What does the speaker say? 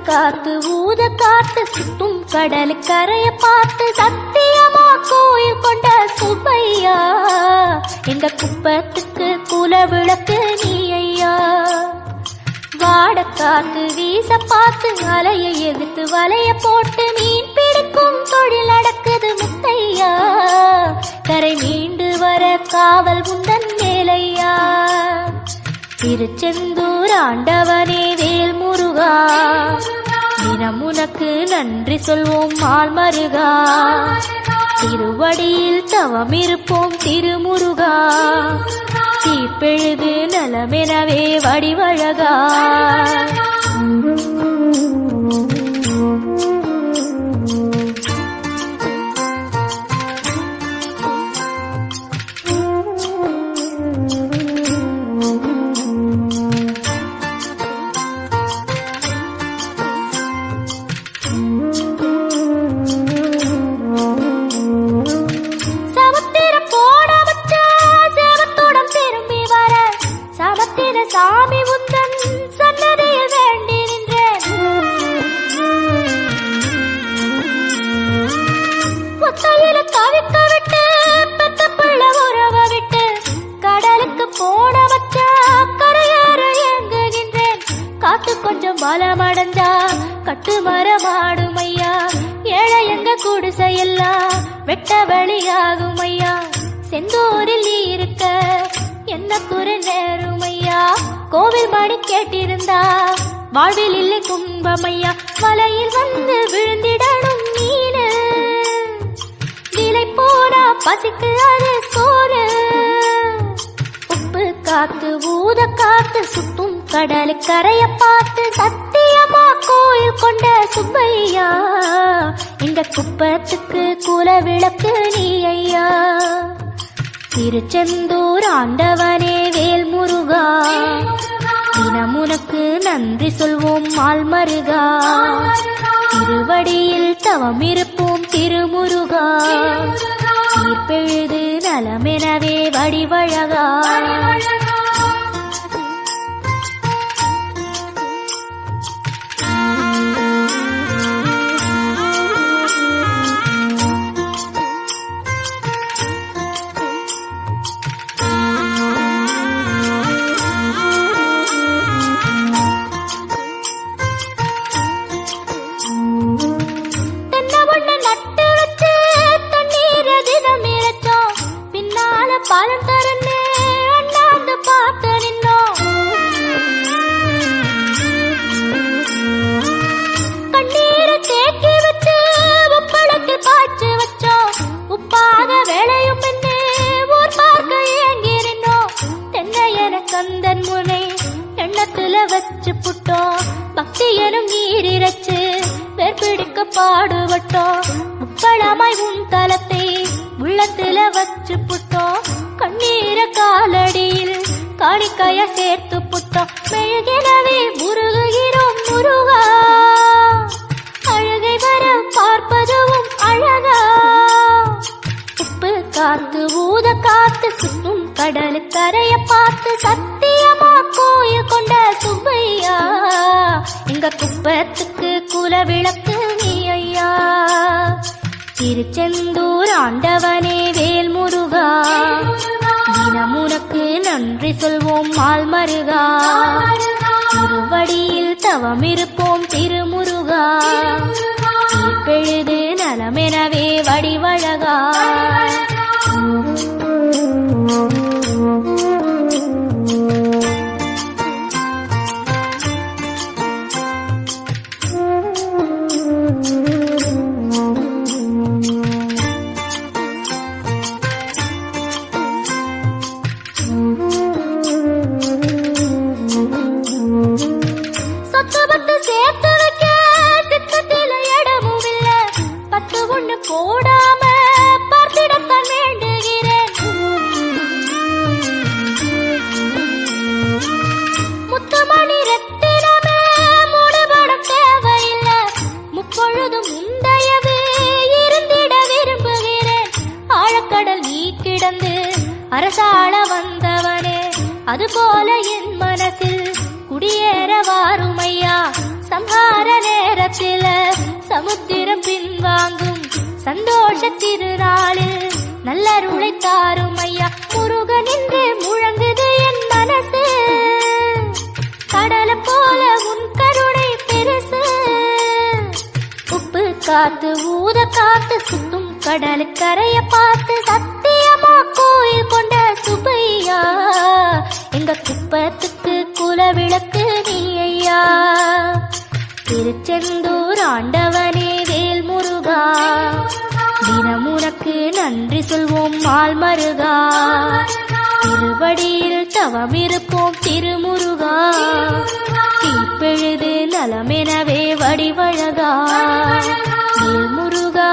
காத்து ஊத காத்து சுத்தும் கடல் கரைய பார்த்து சத்தியமா கோயில் கொண்ட சுப்பையா எங்க குப்பத்துக்கு குல விளக்கு நீ ஐயா. வாட காத்து வீச பார்த்து அலைய எதிர்த்து வலைய போட்டு மீன் பிடிக்கும் தொழில் நடக்குது முத்தையா. கரை மீண்டு வர காவல் உந்தன் மேலையா. திருச்செந்தூர் ஆண்டவனே வேல் முருகா தினம் உனக்கு நன்றி சொல்வோம் மால் மருகா. திருவடியில் தவம் இருப்போம் திருமுருகா. தீப்பெழுது நலமெனவே வடிவழகா. சாமி உந்தன் சன்னதியில் வேண்டி நின்றேன். ஒத்தையில தவிக்க விட்டு பெத்த பிள்ளை உறவ விட்டு கடலுக்கு போட வச்ச கரையாற இயங்குகின்றேன். காத்து கொஞ்சம் பலமடைஞ்சா கட்டு மரமாடும் ஐயா. ஏழை எங்க குடிசையெல்லாம் வெட்ட வழியாகும் ஐயா. செந்தூரில் நீ இருக்க என்ன குறை நேருமையா. கோவில் மணி கேட்டிருந்தா வாழ்வில் இல்லை கும்பமையா. மலையில் வந்து விழுந்திடணும் மீனு விலை போனா பசிக்கு அது சோறு. உப்பு காத்து ஊத காத்து சுத்தும் கடலு கரைய பார்த்து சத்தியமா கோயில் கொண்ட சுப்பையா இந்த குப்பத்துக்கு குல விளக்கு நீ ஐயா. திருச்செந்தூர் ஆண்டவனே வேல் முருகா தினம் உனக்கு நன்றி சொல்வோம் மால் மருகா. திருவடியில் தவம் இருப்போம் திருமுருகா. தீர்ப்பெழுது நலமெனவே வடிவழகா. பாலம் தரனே அண்ணாந்து பார்த்து நின்னோம். கண்ணீரை தேக்கி வச்சு உப்பளத்தில் பாய்ச்சி வச்சோம். உப்பாக வேலையும் பின்னே ஊர் பார்க்க ஏங்கி நின்னோம். தென்னை என கந்தன் முனை எண்ணத்துல வச்சு புட்டோம். பக்தி எனும் நீரிரச்சு வேர்பிடிக்க பாடுபட்டோம். உப்பளமாய் உன் தலத்தை உள்ளத்துல வச்சு புட்டோம். கண்ணீர காலடியில் காணிக்கைய சேர்த்து புட்டோம். மெழுகினவே முருகுகிறோம் முருகா. அழகை வர பார்ப்பதுவும் அழகா. உப்பு காத்து ஊத காத்து சுத்தும் கடலு கரைய பார்த்து சத்தியமா கோயில் கொண்ட சுப்பையா எங்க குப்பத்துக்கு குல விளக்கு நீ ஐயா. திருச்செந்தூர் ஆண்டவனே வேல் முருகா தினம் உனக்கு நன்றி சொல்வோம் மால் மருகா. திருவடியில் தவம் இருப்போம் திருமுருகா. தீர்ப்பெழுது நலமெனவே வடிவழகா. அதுபோல என் மனசில் குடியேற வாருமையா. சம்ஹார நேரத்தில சமுத்திரம் பின்வாங்கும் சந்தோஷ திருநாளில் நல்லருளை தாருமையா. முருகன் என்று முழங்குது என் மனசு, கடல போல உன் கருணை பெருசு. உப்பு காத்து ஊத காத்து சுத்தும் கடலு கரைய பார்த்து சத்தியமா கோயில் கொண்ட சுப்பையா. எங்க குப்பத்துக்கு குலவிளக்கு நீ ஐயா. திருச்செந்தூர் ஆண்டவனே வேல் முருகா, தினம் உனக்கு நன்றி சொல்வோம் மால் மருகா. திருவடியில் தவமிருப்போம் திருமுருகா, தீப்பெழுது நலமெனவே வடிவழகா. வேல் முருகா